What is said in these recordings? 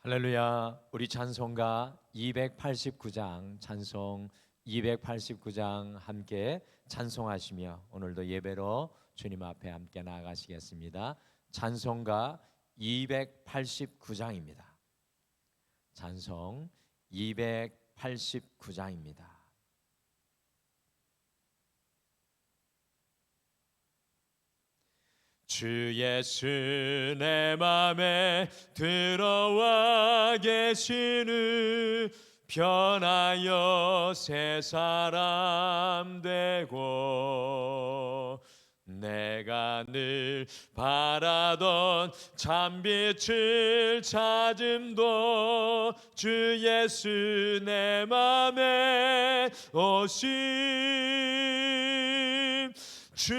할렐루야. 우리 찬송가 289장 찬송 289장 함께 찬송하시며 오늘도 예배로 주님 앞에 함께 나아가시겠습니다. 찬송가 289장입니다. 찬송 289장입니다. 주 예수 내 맘에 들어와 계시는 변하여 새 사람 되고 내가 늘 바라던 참빛을 찾음도 주 예수 내 맘에 오심 주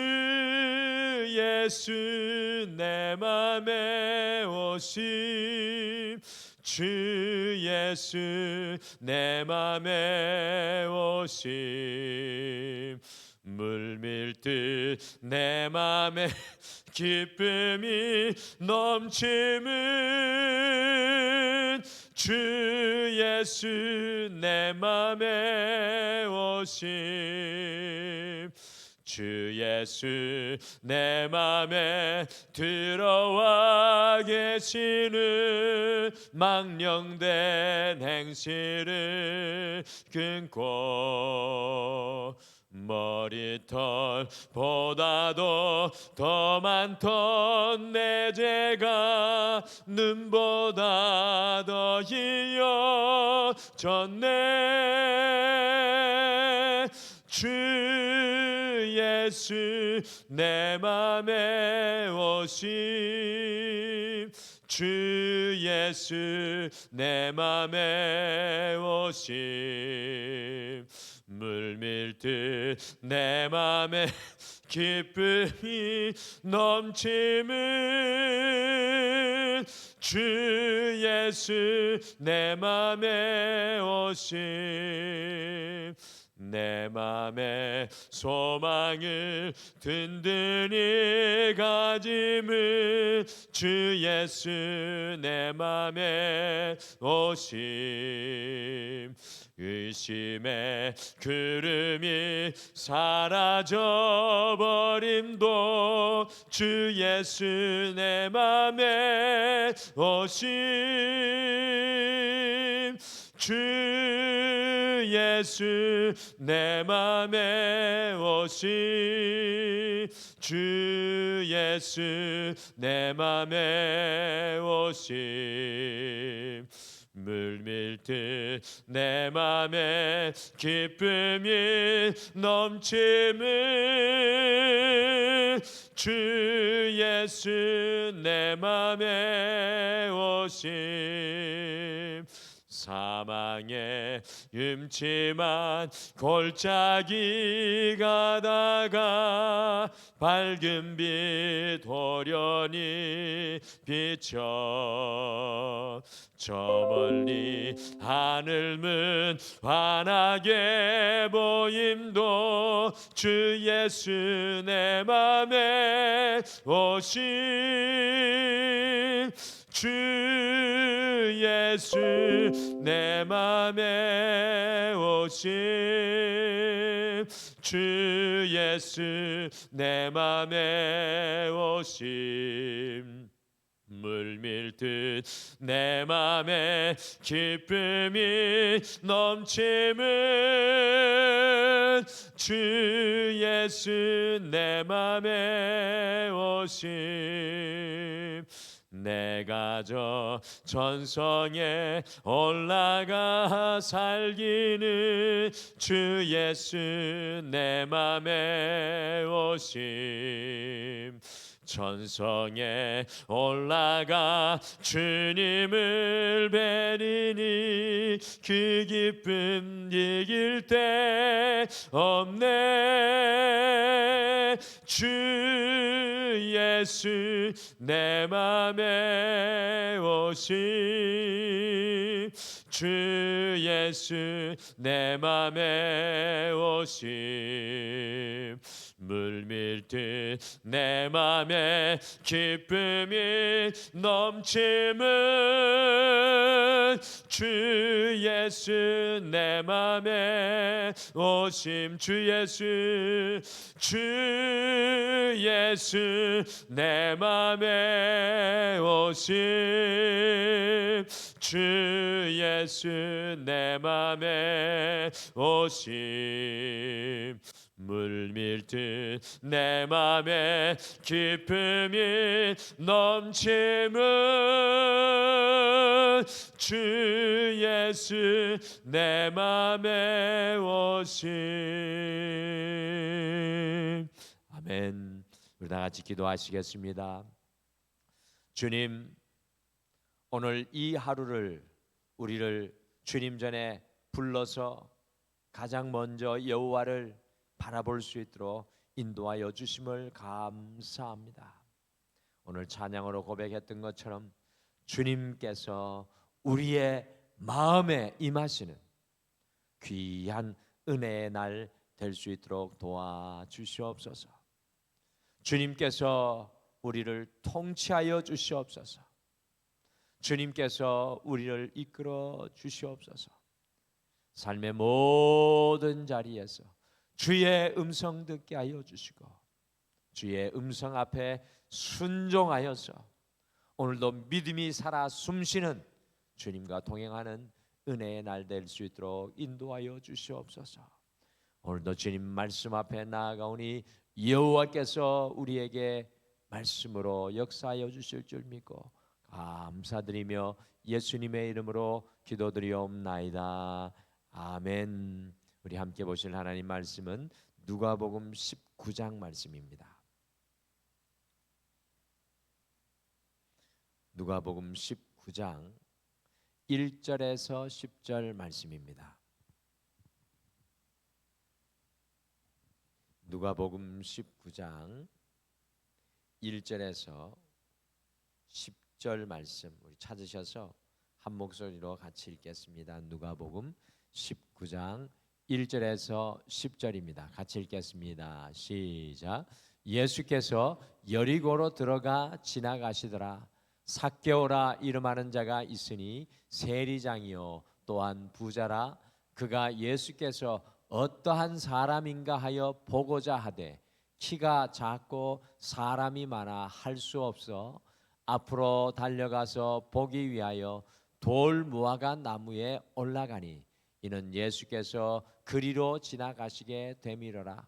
예수 내 맘에 오심 주 예수 내 맘에 오심 물밀듯 내 맘에 기쁨이 넘치는 주 예수 내 맘에 오심 주 예수 내 맘에 들어와 계시는 망령된 행실을 끊고 머리털보다도 더 많던 내 죄가 눈보다 더 이어졌네 주 예수 내 맘에 오심 주 예수 내 맘에 오심 물밀듯 내 맘에 기쁨이 넘치는 주 예수 내 맘에 오심 내 맘에 소망을 든든히 가짐은 주 예수 내 맘에 오심 의심의 구름이 사라져버림도 주 예수 내 맘에 오심 주 예수 내 맘에 오심 주 예수 내 맘에 오심 물밀듯 내 맘에 기쁨이 넘치는 주 예수 내 맘에 오심 사망의 음침한 골짜기 가다가 밝은 빛 호련히 비춰 저 멀리 하늘문 환하게 보임도 주 예수 내 맘에 오심 주 예수 내 맘에 오심 주 예수 내 맘에 오심 물밀듯 내 맘에 기쁨이 넘치는 주 예수 내 맘에 오심 내가 저 전성에 올라가 살기는 주 예수 내 맘에 오심 전성에 올라가 주님을 뵈리니 그 기쁨 이길 데 없네 주 예수 내 맘에 오심 주 예수 내 맘에 오심 물밀듯 내 맘에 기쁨이 넘침은 주 예수 내 맘에 오심 주 예수 내 맘에 오심 주 예수 내 맘에 오심 물밀듯 내 맘에 기쁨이 넘침은 주 예수 내 맘에 오심. 아멘. 우리 다 같이 기도하시겠습니다. 주님, 오늘 이 하루를 우리를 주님 전에 불러서 가장 먼저 여호와를 바라볼 수 있도록 인도하여 주심을 감사합니다. 오늘 찬양으로 고백했던 것처럼 주님께서 우리의 마음에 임하시는 귀한 은혜의 날 될 수 있도록 도와주시옵소서. 주님께서 우리를 통치하여 주시옵소서. 주님께서 우리를 이끌어 주시옵소서. 삶의 모든 자리에서 주의 음성 듣게 하여 주시고 주의 음성 앞에 순종하여서 오늘도 믿음이 살아 숨쉬는 주님과 동행하는 은혜의 날 될 수 있도록 인도하여 주시옵소서. 오늘도 주님 말씀 앞에 나아가오니 여호와께서 우리에게 말씀으로 역사하여 주실 줄 믿고 감사드리며 예수님의 이름으로 기도드리옵나이다. 아멘. 우리 함께 보실 하나님 말씀은 누가복음 19장 말씀입니다. 누가복음 19장 1절에서 10절 말씀입니다. 누가복음 19장 1절에서 10절 말씀 우리 찾으셔서 한 목소리로 같이 읽겠습니다. 누가복음 19장 1절에서 10절입니다. 같이 읽겠습니다. 시작. 예수께서 여리고로 들어가 지나가시더라. 삭개오라 이름하는 자가 있으니 세리장이요 또한 부자라. 그가 예수께서 어떠한 사람인가 하여 보고자 하되 키가 작고 사람이 많아 할 수 없어 앞으로 달려가서 보기 위하여 돌 무화과 나무에 올라가니 이는 예수께서 그리로 지나가시게 되밀어라.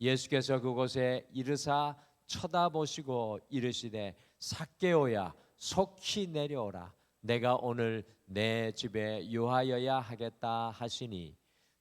예수께서 그곳에 이르사 쳐다보시고 이르시되 삭개오야 속히 내려오라. 내가 오늘 내 집에 유하여야 하겠다 하시니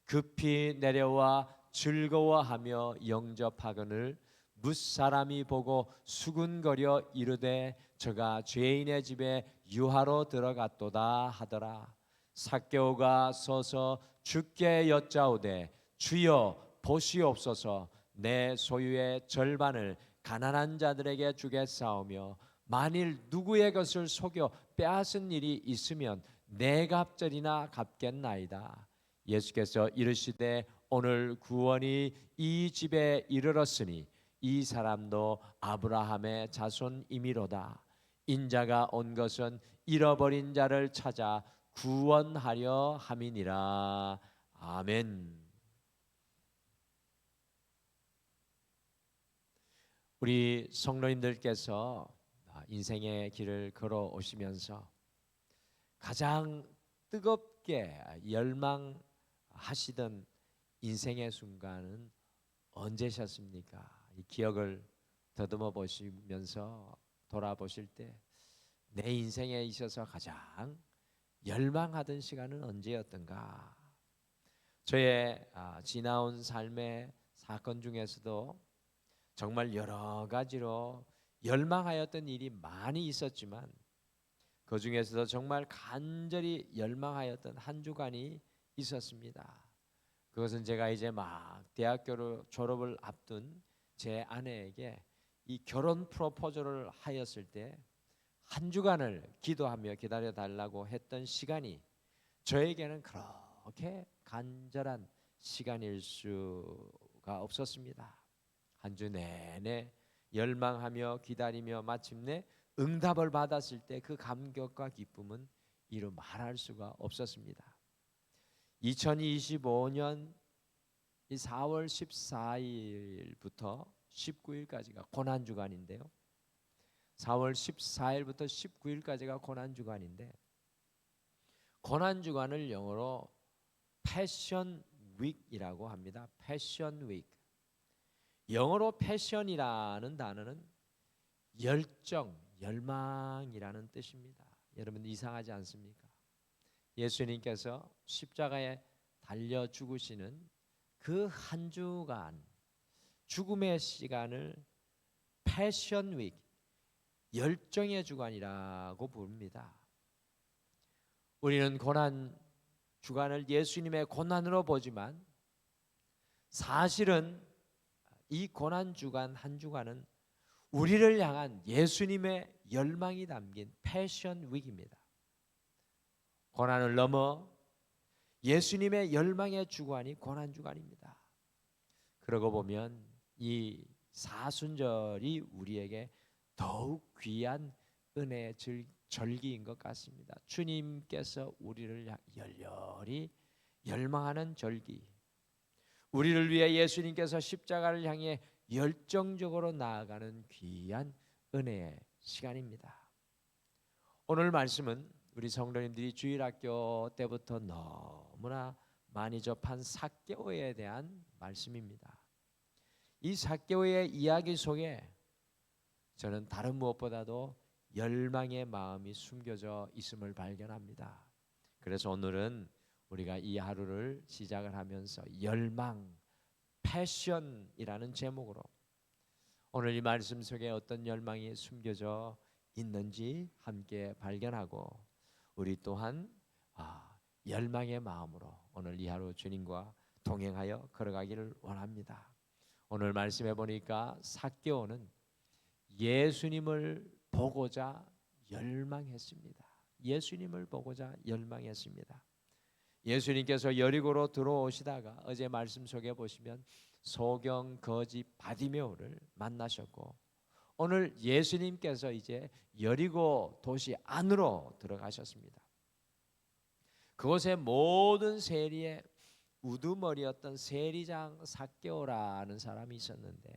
급히 내려와 즐거워하며 영접하거늘 뭇사람이 보고 수군거려 이르되 저가 죄인의 집에 유하로 들어갔도다 하더라. 삭개오가 서서 주께 여짜오되 주여 보시옵소서. 내 소유의 절반을 가난한 자들에게 주겠사오며 만일 누구의 것을 속여 빼앗은 일이 있으면 네 갑절이나 갚겠나이다. 예수께서 이르시되 오늘 구원이 이 집에 이르렀으니 이 사람도 아브라함의 자손이미로다. 인자가 온 것은 잃어버린 자를 찾아 구원하려 함이니라. 아멘. 우리 성도님들께서 인생의 길을 걸어오시면서 가장 뜨겁게 열망하시던 인생의 순간은 언제셨습니까? 이 기억을 더듬어 보시면서 돌아보실 때 내 인생에 있어서 가장 열망하던 시간은 언제였던가? 저의 지나온 삶의 사건 중에서도 정말 여러 가지로 열망하였던 일이 많이 있었지만 그 중에서도 정말 간절히 열망하였던 한 주간이 있었습니다. 그것은 제가 이제 막 대학교를 졸업을 앞둔 제 아내에게 이 결혼 프로포즈를 하였을 때 한 주간을 기도하며 기다려 달라고 했던 시간이 저에게는 그렇게 간절한 시간일 수가 없었습니다. 한 주 내내 열망하며 기다리며 마침내 응답을 받았을 때 그 감격과 기쁨은 이루 말할 수가 없었습니다. 2025년 4월 14일부터 19일까지가 고난주간인데요. 4월 14일부터 19일까지가 고난주간인데, 고난주간을 영어로 패션 윅이라고 합니다. 패션 윅. 영어로 패션이라는 단어는 열정, 열망이라는 뜻입니다. 여러분 이상하지 않습니까? 예수님께서 십자가에 달려 죽으시는 그 한 주간, 죽음의 시간을 패션 윅, 열정의 주간이라고 부릅니다. 우리는 고난 주간을 예수님의 고난으로 보지만 사실은 이 고난 주간 한 주간은 우리를 향한 예수님의 열망이 담긴 패션 윅입니다. 고난을 넘어 예수님의 열망의 주간이 고난 주간입니다. 그러고 보면 이 사순절이 우리에게 더욱 귀한 은혜의 절기인 것 같습니다. 주님께서 우리를 열렬히 열망하는 절기, 우리를 위해 예수님께서 십자가를 향해 열정적으로 나아가는 귀한 은혜의 시간입니다. 오늘 말씀은 우리 성도님들이 주일학교 때부터 너무나 많이 접한 삭개오에 대한 말씀입니다. 이 삭개오의 이야기 속에 저는 다른 무엇보다도 열망의 마음이 숨겨져 있음을 발견합니다. 그래서 오늘은 우리가 이 하루를 시작을 하면서 열망, 패션이라는 제목으로 오늘 이 말씀 속에 어떤 열망이 숨겨져 있는지 함께 발견하고, 우리 또한 열망의 마음으로 오늘 이 하루 주님과 동행하여 걸어가기를 원합니다. 오늘 말씀해 보니까 삭개오는 예수님을 보고자 열망했습니다. 예수님을 보고자 열망했습니다. 예수님께서 여리고로 들어오시다가 어제 말씀 속에 보시면 소경 거지 바디메오를 만나셨고, 오늘 예수님께서 이제 여리고 도시 안으로 들어가셨습니다. 그곳에 모든 세리의 우두머리였던 세리장 삭개오라는 사람이 있었는데,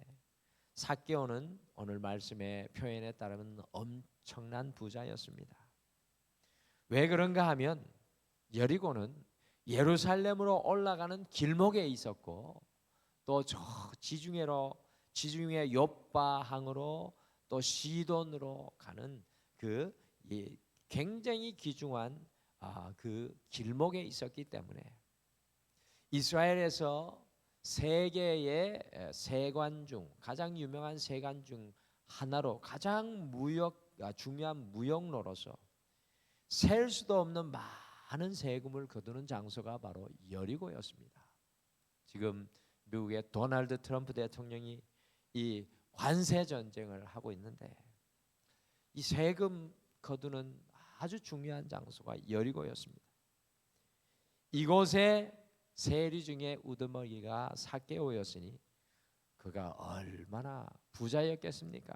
삭개오는 오늘 말씀의 표현에 따르면 엄청난 부자였습니다. 왜 그런가 하면 여리고는 예루살렘으로 올라가는 길목에 있었고, 또 저 지중해 요바항으로 또 시돈으로 가는 그 굉장히 귀중한 그 길목에 있었기 때문에 이스라엘에서 세 개의 세관 중 가장 유명한 세관 중 하나로 가장 중요한 무역로로서 셀 수도 없는 많은 세금을 거두는 장소가 바로 여리고였습니다. 지금 미국의 도널드 트럼프 대통령이 이 관세 전쟁을 하고 있는데, 이 세금 거두는 아주 중요한 장소가 여리고였습니다. 이곳에 세리 중에 우두머리가 삭개오였으니 그가 얼마나 부자였겠습니까?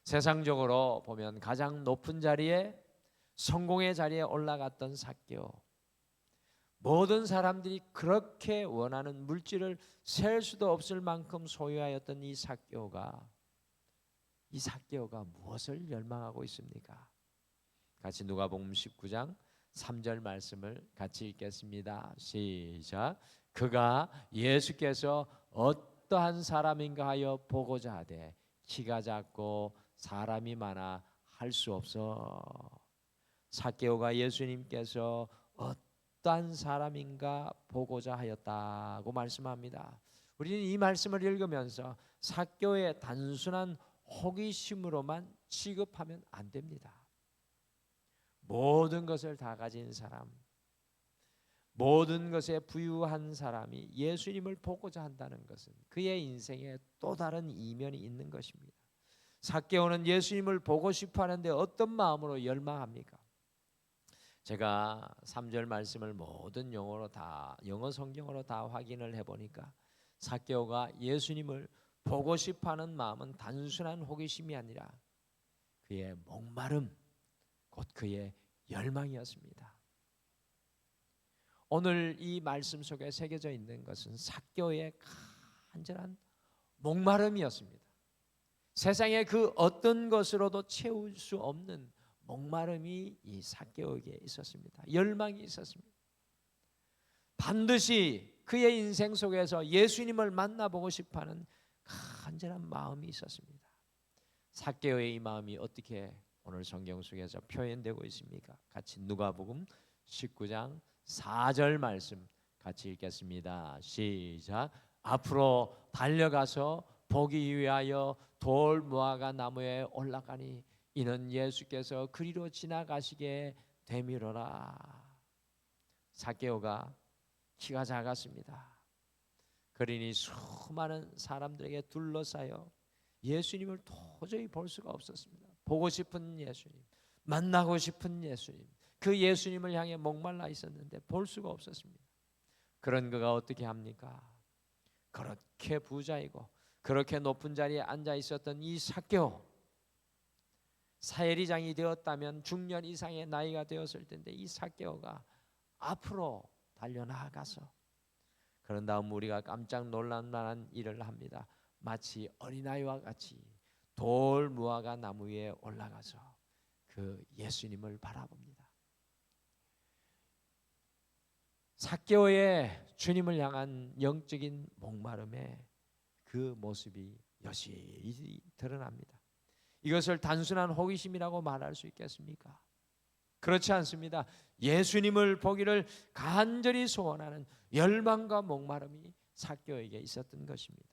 세상적으로 보면 가장 높은 자리에, 성공의 자리에 올라갔던 삭개오, 모든 사람들이 그렇게 원하는 물질을 셀 수도 없을 만큼 소유하였던 이 삭개오가 무엇을 열망하고 있습니까? 같이 누가복음 19장 3절 말씀을 같이 읽겠습니다. 시작. 그가 예수께서 어떠한 사람인가 하여 보고자 하되 키가 작고 사람이 많아 할 수 없어. 삭개오가 예수님께서 어떠한 사람인가 보고자 하였다고 말씀합니다. 우리는 이 말씀을 읽으면서 삭개오의 단순한 호기심으로만 취급하면 안 됩니다. 모든 것을 다 가진 사람, 모든 것에 부유한 사람이 예수님을 보고자 한다는 것은 그의 인생에 또 다른 이면이 있는 것입니다. 삭개오는 예수님을 보고 싶어 하는데 어떤 마음으로 열망합니까? 제가 3절 말씀을 모든 영어 성경으로 다 확인을 해보니까 삭개오가 예수님을 보고 싶어하는 마음은 단순한 호기심이 아니라 그의 목마름, 곧 그의 열망이었습니다. 오늘 이 말씀 속에 새겨져 있는 것은 삭개오의 간절한 목마름이었습니다. 세상의 그 어떤 것으로도 채울 수 없는 목마름이 이 삭개오에게 있었습니다. 열망이 있었습니다. 반드시 그의 인생 속에서 예수님을 만나보고 싶어하는 간절한 마음이 있었습니다. 삭개오의 이 마음이 어떻게 오늘 성경 속에서 표현되고 있습니까? 같이 누가복음 19장 4절 말씀 같이 읽겠습니다. 시작. 앞으로 달려가서 보기 위하여 돌 무화과 나무에 올라가니 이는 예수께서 그리로 지나가시게 되미로라. 삭개오가 키가 작았습니다. 그러니 수많은 사람들에게 둘러싸여 예수님을 도저히 볼 수가 없었습니다. 보고 싶은 예수님, 만나고 싶은 예수님, 그 예수님을 향해 목말라 있었는데 볼 수가 없었습니다. 그런 그가 어떻게 합니까? 그렇게 부자이고 그렇게 높은 자리에 앉아 있었던 이 삭개오, 사해리장이 되었다면 중년 이상의 나이가 되었을 텐데 이 삭개오가 앞으로 달려나가서 그런 다음 우리가 깜짝 놀랄 만한 일을 합니다. 마치 어린아이와 같이 돌 무화과 나무 위에 올라가서 그 예수님을 바라봅니다. 삭개오의 주님을 향한 영적인 목마름에 그 모습이 여실히 드러납니다. 이것을 단순한 호기심이라고 말할 수 있겠습니까? 그렇지 않습니다. 예수님을 보기를 간절히 소원하는 열망과 목마름이 삭개오에게 있었던 것입니다.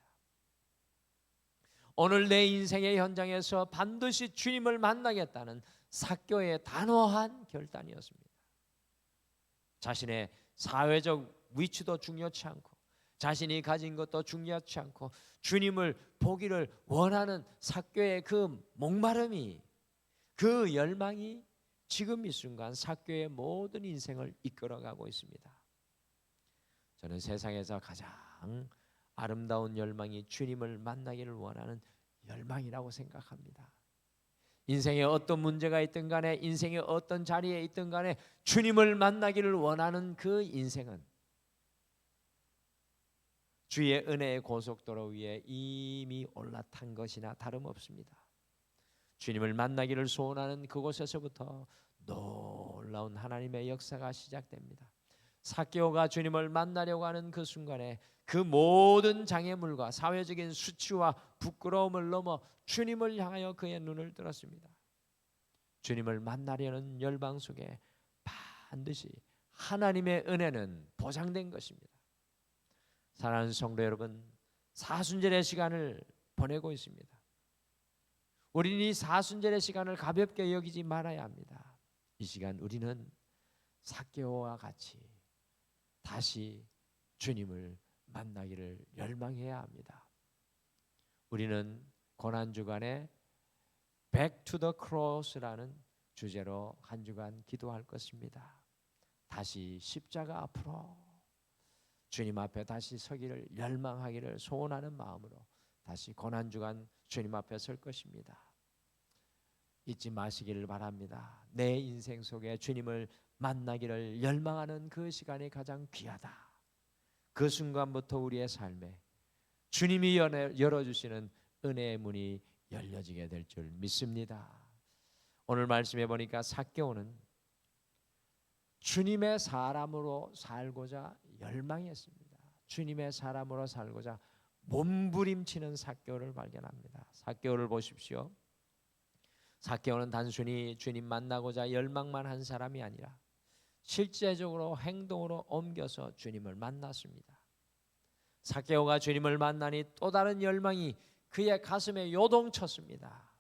오늘 내 인생의 현장에서 반드시 주님을 만나겠다는 삭개오의 단호한 결단이었습니다. 자신의 사회적 위치도 중요치 않고 자신이 가진 것도 중요치 않고 주님을 보기를 원하는 삭개오의 그 목마름이, 그 열망이 지금 이 순간 삭개오의 모든 인생을 이끌어가고 있습니다. 저는 세상에서 가장 아름다운 열망이 주님을 만나기를 원하는 열망이라고 생각합니다. 인생에 어떤 문제가 있든 간에, 인생의 어떤 자리에 있든 간에 주님을 만나기를 원하는 그 인생은 주의 은혜의 고속도로 위에 이미 올라탄 것이나 다름없습니다. 주님을 만나기를 소원하는 그곳에서부터 놀라운 하나님의 역사가 시작됩니다. 삭개오가 주님을 만나려고 하는 그 순간에 그 모든 장애물과 사회적인 수치와 부끄러움을 넘어 주님을 향하여 그의 눈을 들었습니다. 주님을 만나려는 열망 속에 반드시 하나님의 은혜는 보장된 것입니다. 사랑하는 성도 여러분, 사순절의 시간을 보내고 있습니다. 우리는 이 사순절의 시간을 가볍게 여기지 말아야 합니다. 이 시간 우리는 삭개오와 같이 다시 주님을 만나기를 열망해야 합니다. 우리는 고난주간에 Back to the Cross라는 주제로 한 주간 기도할 것입니다. 다시 십자가 앞으로 주님 앞에 다시 서기를 열망하기를 소원하는 마음으로 다시 고난주간 주님 앞에 설 것입니다. 잊지 마시기를 바랍니다. 내 인생 속에 주님을 만나기를 열망하는 그 시간이 가장 귀하다. 그 순간부터 우리의 삶에 주님이 열어주시는 은혜의 문이 열려지게 될 줄 믿습니다. 오늘 말씀해 보니까 삭개오는 주님의 사람으로 살고자 열망했습니다. 주님의 사람으로 살고자 몸부림치는 삭개오를 발견합니다. 삭개오를 보십시오. 삭개오는 단순히 주님 만나고자 열망만 한 사람이 아니라 실제적으로 행동으로 옮겨서 주님을 만났습니다. 삭개오가 주님을 만나니 또 다른 열망이 그의 가슴에 요동쳤습니다.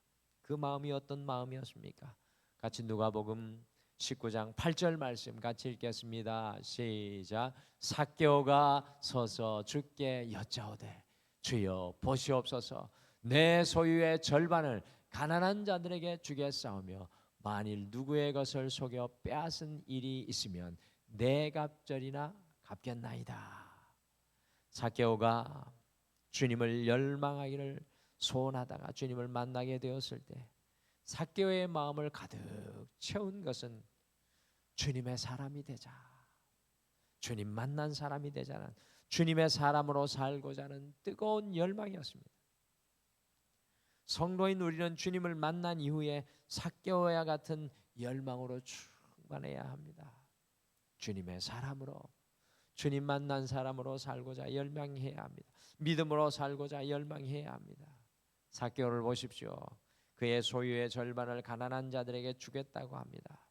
그 마음이 어떤 마음이었습니까? 같이 누가복음 19장 8절 말씀 같이 읽겠습니다. 시작. 삭개오가 서서 주께 여짜오되 주여 보시옵소서 내 소유의 절반을 가난한 자들에게 주겠사오며 만일 누구의 것을 속여 빼앗은 일이 있으면 내 갑절이나 갚겠나이다. 삭개오가 주님을 열망하기를 소원하다가 주님을 만나게 되었을 때 삭개오의 마음을 가득 채운 것은 주님의 사람이 되자, 주님 만난 사람이 되자는, 주님의 사람으로 살고자 하는 뜨거운 열망이었습니다. 성도인 우리는 주님을 만난 이후에 삭개오와 같은 열망으로 충만해야 합니다. 주님의 사람으로, 주님 만난 사람으로 살고자 열망해야 합니다. 믿음으로 살고자 열망해야 합니다. 삭개오를 보십시오. 그의 소유의 절반을 가난한 자들에게 주겠다고 합니다.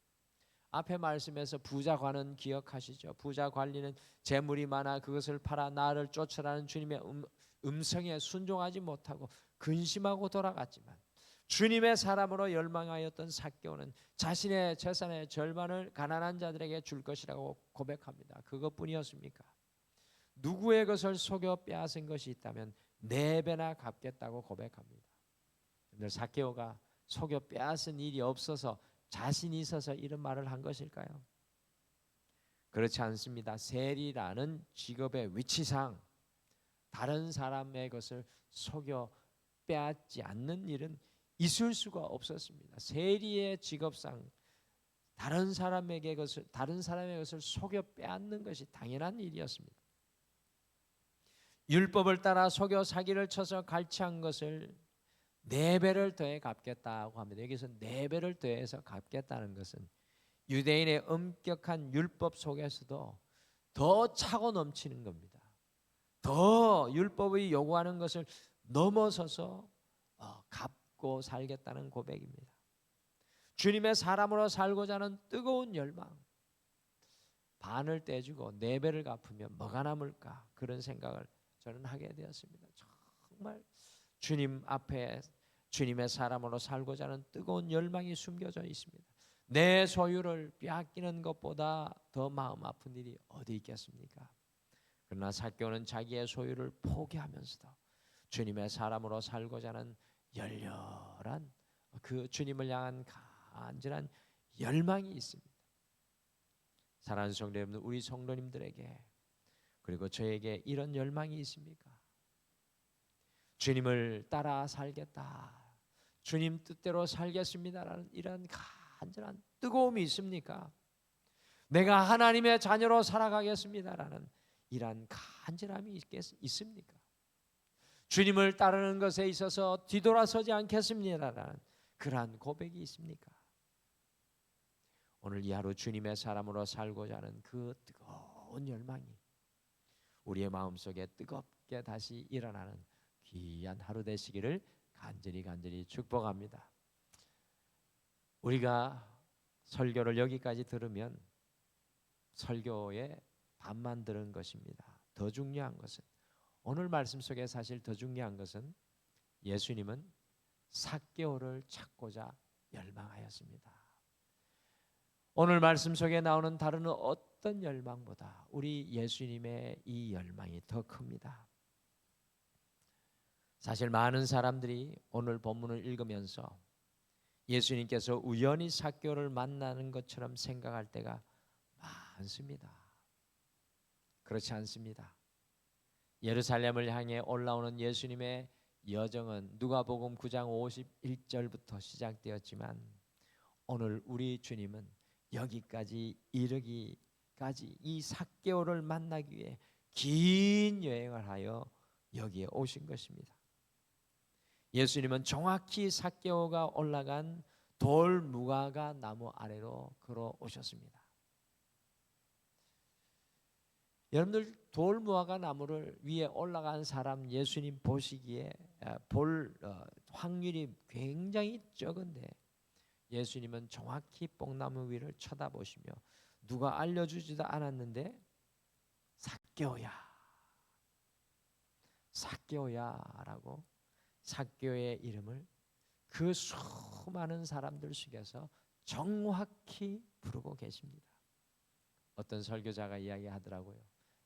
앞에 말씀에서 부자 관은 기억하시죠? 부자 관리는 재물이 많아 그것을 팔아 나를 쫓으라는 주님의 음성에 순종하지 못하고 근심하고 돌아갔지만, 주님의 사람으로 열망하였던 삭개오는 자신의 재산의 절반을 가난한 자들에게 줄 것이라고 고백합니다. 그것뿐이었습니까? 누구의 것을 속여 빼앗은 것이 있다면 4배나 갚겠다고 고백합니다. 그런데 삭개오가 속여 빼앗은 일이 없어서 자신이 있어서 이런 말을 한 것일까요? 그렇지 않습니다. 세리라는 직업의 위치상 다른 사람의 것을 속여 빼앗지 않는 일은 있을 수가 없었습니다. 세리의 직업상 다른 사람의 것을 속여 빼앗는 것이 당연한 일이었습니다. 율법을 따라 속여 사기를 쳐서 갈취한 것을 4배를 더해 갚겠다고 합니다. 여기서 4배를 더해서 갚겠다는 것은 유대인의 엄격한 율법 속에서도 더 차고 넘치는 겁니다. 더 율법이 요구하는 것을 넘어서서 갚고 살겠다는 고백입니다. 주님의 사람으로 살고자 하는 뜨거운 열망, 반을 떼주고 4배를 갚으면 뭐가 남을까, 그런 생각을 저는 하게 되었습니다. 정말 주님 앞에 주님의 사람으로 살고자 하는 뜨거운 열망이 숨겨져 있습니다. 내 소유를 빼앗기는 것보다 더 마음 아픈 일이 어디 있겠습니까? 그러나 삭개오는 자기의 소유를 포기하면서도 주님의 사람으로 살고자 하는 열렬한 그 주님을 향한 간절한 열망이 있습니다. 사랑하는 성도 여러분, 우리 성도님들에게 그리고 저에게 이런 열망이 있습니까? 주님을 따라 살겠다, 주님 뜻대로 살겠습니다라는 이런 간절한 뜨거움이 있습니까? 내가 하나님의 자녀로 살아가겠습니다라는 이런 간절함이 있습니까? 주님을 따르는 것에 있어서 뒤돌아서지 않겠습니다라는 그러한 고백이 있습니까? 오늘 이 하루 주님의 사람으로 살고자 하는 그 뜨거운 열망이 우리의 마음속에 뜨겁게 다시 일어나는 귀한 하루 되시기를 간절히 축복합니다. 우리가 설교를 여기까지 들으면 설교의 반만 들은 것입니다. 더 중요한 것은, 오늘 말씀 속에 사실 더 중요한 것은 예수님은 삭개오를 찾고자 열망하였습니다. 오늘 말씀 속에 나오는 다른 어떤 열망보다 우리 예수님의 이 열망이 더 큽니다. 사실 많은 사람들이 오늘 본문을 읽으면서 예수님께서 우연히 삭개오를 만나는 것처럼 생각할 때가 많습니다. 그렇지 않습니다. 예루살렘을 향해 올라오는 예수님의 여정은 누가복음 9장 51절부터 시작되었지만 오늘 우리 주님은 여기까지 이르기까지 이 삭개오를 만나기 위해 긴 여행을 하여 여기에 오신 것입니다. 예수님은 정확히 삭개오가 올라간 돌 무화과 나무 아래로 걸어오셨습니다. 여러분들, 돌 무화과 나무를 위에 올라간 사람 예수님 보시기에 볼 확률이 굉장히 적은데 예수님은 정확히 뽕나무 위를 쳐다보시며 누가 알려주지도 않았는데 삭개오야 라고 삭개오의 이름을 그 수많은 사람들 속에서 정확히 부르고 계십니다. 어떤 설교자가 이야기하더라고요.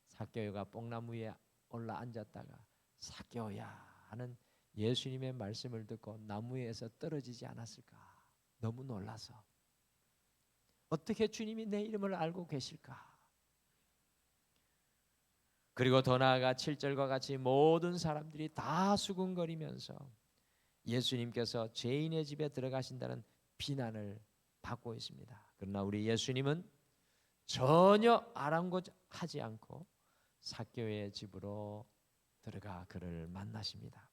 삭개오가 뽕나무 위에 올라 앉았다가 삭개오야 하는 예수님의 말씀을 듣고 나무 위에서 떨어지지 않았을까, 너무 놀라서 어떻게 주님이 내 이름을 알고 계실까? 그리고 더 나아가 7절과 같이 모든 사람들이 다 수군거리면서 예수님께서 죄인의 집에 들어가신다는 비난을 받고 있습니다. 그러나 우리 예수님은 전혀 아랑곳하지 않고 삭개오의 집으로 들어가 그를 만나십니다.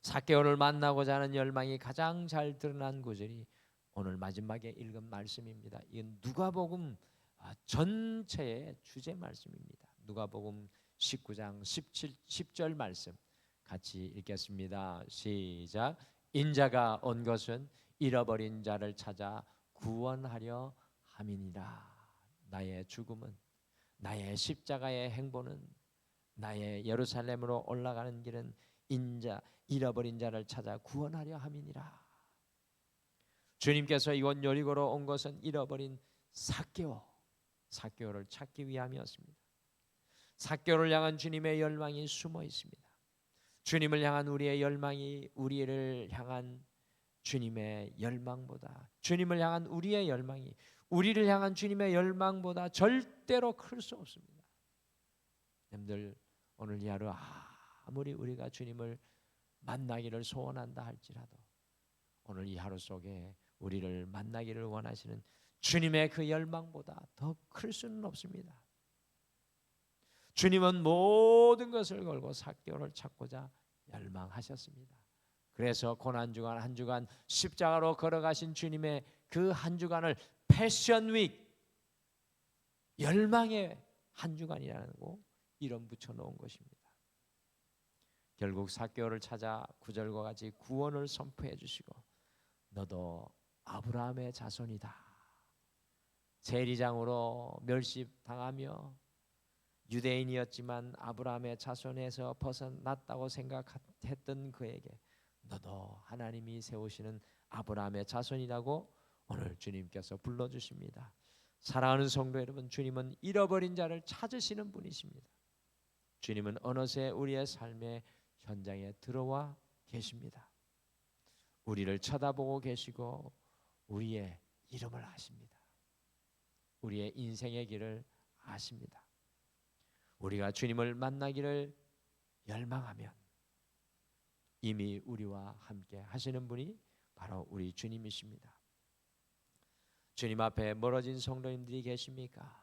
삭개오를 만나고자 하는 열망이 가장 잘 드러난 구절이 오늘 마지막에 읽은 말씀입니다. 이건 누가복음 전체의 주제 말씀입니다. 누가복음 19장 10절 말씀 같이 읽겠습니다. 시작. 인자가 온 것은 잃어버린 자를 찾아 구원하려 함이니라. 나의 죽음은, 나의 십자가의 행보는, 나의 예루살렘으로 올라가는 길은 잃어버린 자를 찾아 구원하려 함이니라. 주님께서 이곳 여리고로 온 것은 잃어버린 삭개오를 찾기 위함이었습니다. 삭개오를 향한 주님의 열망이 숨어 있습니다. 주님을 향한 우리의 열망이 우리를 향한 주님의 열망보다, 주님을 향한 우리의 열망이 우리를 향한 주님의 열망보다 절대로 클 수 없습니다. 여러분들, 오늘 이 하루 아무리 우리가 주님을 만나기를 소원한다 할지라도 오늘 이 하루 속에 우리를 만나기를 원하시는 주님의 그 열망보다 더 클 수는 없습니다. 주님은 모든 것을 걸고 삭개오를 찾고자 열망하셨습니다. 그래서 고난주간 한 주간 십자가로 걸어가신 주님의 그 한 주간을 패션 윅, 열망의 한 주간이라고 이름 붙여놓은 것입니다. 결국 삭개오를 찾아 9절과 같이 구원을 선포해 주시고 너도 아브라함의 자손이다. 재리장으로 멸시당하며 유대인이었지만 아브라함의 자손에서 벗어났다고 생각했던 그에게 너도 하나님이 세우시는 아브라함의 자손이라고 오늘 주님께서 불러주십니다. 사랑하는 성도 여러분, 주님은 잃어버린 자를 찾으시는 분이십니다. 주님은 어느새 우리의 삶의 현장에 들어와 계십니다. 우리를 쳐다보고 계시고 우리의 이름을 아십니다. 우리의 인생의 길을 아십니다. 우리가 주님을 만나기를 열망하면 이미 우리와 함께 하시는 분이 바로 우리 주님이십니다. 주님 앞에 멀어진 성도님들이 계십니까?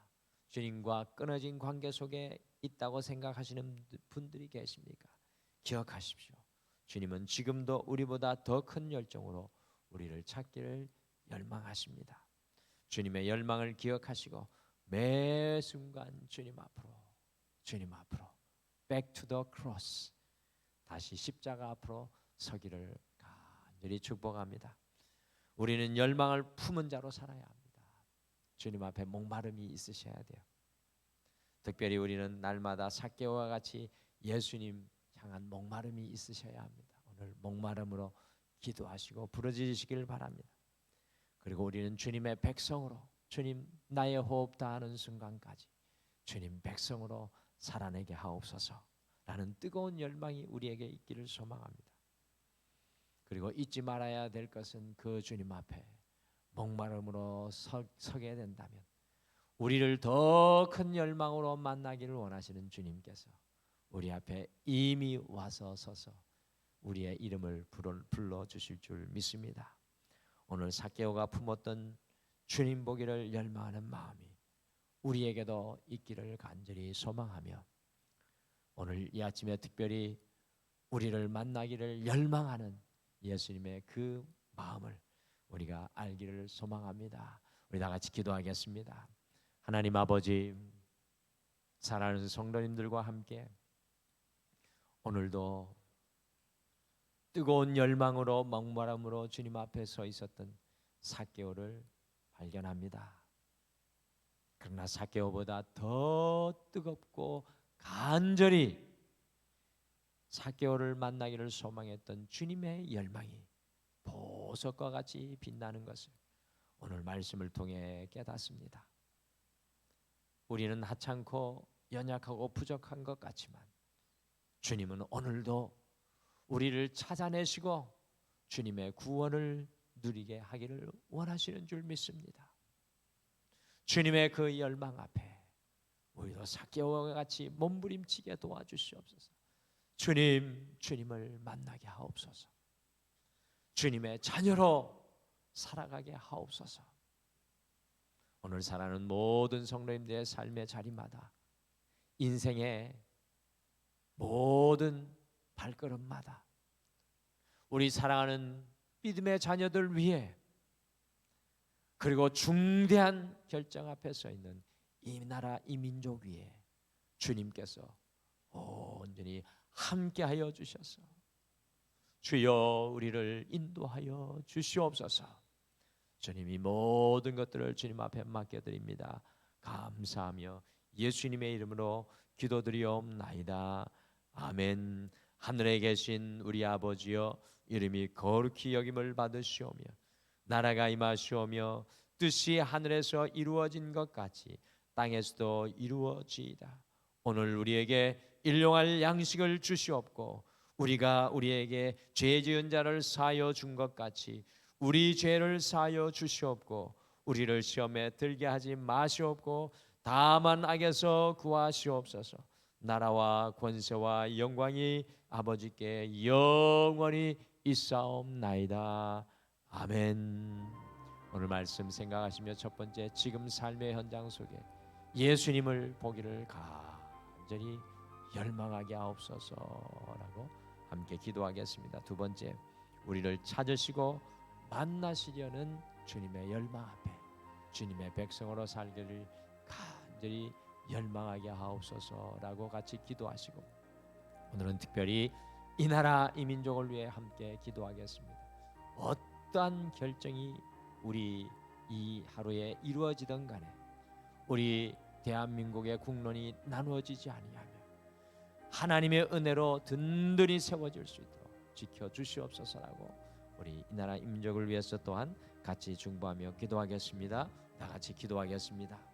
주님과 끊어진 관계 속에 있다고 생각하시는 분들이 계십니까? 기억하십시오. 주님은 지금도 우리보다 더 큰 열정으로 우리를 찾기를 열망하십니다. 주님의 열망을 기억하시고 매 순간 주님 앞으로 back to the cross, 다시 십자가 앞으로 서기를 간절히 축복합니다. 우리는 열망을 품은 자로 살아야 합니다. 주님 앞에 목마름이 있으셔야 돼요. 특별히 우리는 날마다 삭개오와 같이 예수님 향한 목마름이 있으셔야 합니다. 오늘 목마름으로 기도하시고 부르짖으시길 바랍니다. 그리고 우리는 주님의 백성으로, 주님 나의 호흡 다하는 순간까지 주님 백성으로 살아내게 하옵소서 라는 뜨거운 열망이 우리에게 있기를 소망합니다. 그리고 잊지 말아야 될 것은 그 주님 앞에 목마름으로 서게 된다면 우리를 더 큰 열망으로 만나기를 원하시는 주님께서 우리 앞에 이미 와서 서서 우리의 이름을 불러주실 줄 믿습니다. 오늘 삭개오가 품었던 주님 보기를 열망하는 마음이 우리에게도 있기를 간절히 소망하며 오늘 이 아침에 특별히 우리를 만나기를 열망하는 예수님의 그 마음을 우리가 알기를 소망합니다. 우리 다 같이 기도하겠습니다. 하나님 아버지, 사랑하는 성도님들과 함께 오늘도 뜨거운 열망으로 목마름으로 주님 앞에 서 있었던 삭개오를 발견합니다. 그러나 삭개오보다 더 뜨겁고 간절히 삭개오를 만나기를 소망했던 주님의 열망이 보석과 같이 빛나는 것을 오늘 말씀을 통해 깨닫습니다. 우리는 하찮고 연약하고 부족한 것 같지만 주님은 오늘도 우리를 찾아내시고 주님의 구원을 누리게 하기를 원하시는 줄 믿습니다. 주님의 그 열망 앞에 우리도 삭개오와 같이 몸부림치게 도와주시옵소서. 주님, 주님을 만나게 하옵소서. 주님의 자녀로 살아가게 하옵소서. 오늘 살아가는 모든 성도님들의 삶의 자리마다, 인생의 모든 발걸음마다 우리 사랑하는 믿음의 자녀들 위해, 그리고 중대한 결정 앞에 서 있는 이 나라 이 민족 위에 주님께서 온전히 함께하여 주셔서 주여 우리를 인도하여 주시옵소서. 주님이 모든 것들을 주님 앞에 맡겨드립니다. 감사하며 예수님의 이름으로 기도드리옵나이다. 아멘. 하늘에 계신 우리 아버지여, 이름이 거룩히 여김을 받으시오며 나라가 임하시오며 뜻이 하늘에서 이루어진 것 같이 땅에서도 이루어지이다. 오늘 우리에게 일용할 양식을 주시옵고 우리가 우리에게 죄 지은 자를 사하여 준 것 같이 우리 죄를 사하여 주시옵고 우리를 시험에 들게 하지 마시옵고 다만 악에서 구하시옵소서. 나라와 권세와 영광이 아버지께 영원히 있사옵나이다. 아멘. 오늘 말씀 생각하시며 첫 번째, 지금 삶의 현장 속에 예수님을 보기를 간절히 열망하게 하옵소서라고 함께 기도하겠습니다. 두 번째, 우리를 찾으시고 만나시려는 주님의 열망 앞에 주님의 백성으로 살기를 간절히 열망하게 하옵소서라고 같이 기도하시고, 오늘은 특별히 이 나라 이 민족을 위해 함께 기도하겠습니다. 어떠한 결정이 우리 이 하루에 이루어지던 간에 우리 대한민국의 국론이 나누어지지 아니하며 하나님의 은혜로 든든히 세워질 수 있도록 지켜주시옵소서라고 우리 이 나라 이 민족을 위해서 또한 같이 중보하며 기도하겠습니다. 다 같이 기도하겠습니다.